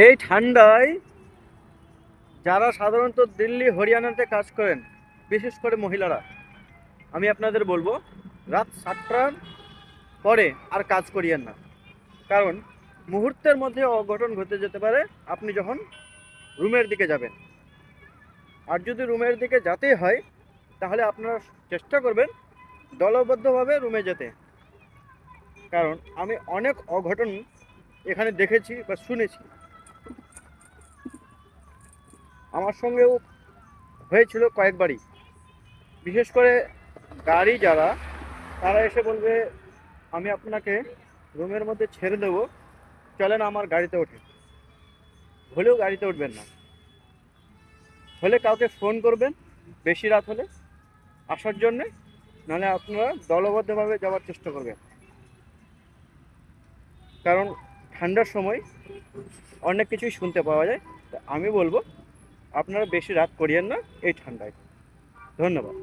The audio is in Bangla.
এই ঠান্ডায় যারা সাধারণত দিল্লি হরিয়ানাতে কাজ করেন, বিশেষ করে মহিলারা, আমি আপনাদের বলবো রাত 7টার পরে আর কাজ করিয়েন না। কারণ মুহূর্তের মধ্যে অঘটন ঘটে যেতে পারে আপনি যখন রুমের দিকে যাবেন। আর যদি রুমের দিকে যেতেই হয় তাহলে আপনারা চেষ্টা করবেন দলবদ্ধভাবে রুমে যেতে। কারণ আমি অনেক অঘটন এখানে দেখেছি বা শুনেছি, আমার সঙ্গেও হয়েছিল কয়েকবারই। বিশেষ করে গাড়ি যারা, তারা এসে বলবে আমি আপনাকে রুমের মধ্যে ছেড়ে দেবো, চলেন আমার গাড়িতে ওঠে। হলেও গাড়িতে উঠবেন না, হলে কাউকে ফোন করবেন বেশি রাত হলে আসার জন্যে, নাহলে আপনারা দলবদ্ধভাবে যাওয়ার চেষ্টা করবেন। কারণ ঠান্ডার সময় অনেক কিছুই শুনতে পাওয়া যায়। তো আমি বলবো আপনারা বেশি রাত করিয়েন না এই ঠান্ডায়। ধন্যবাদ।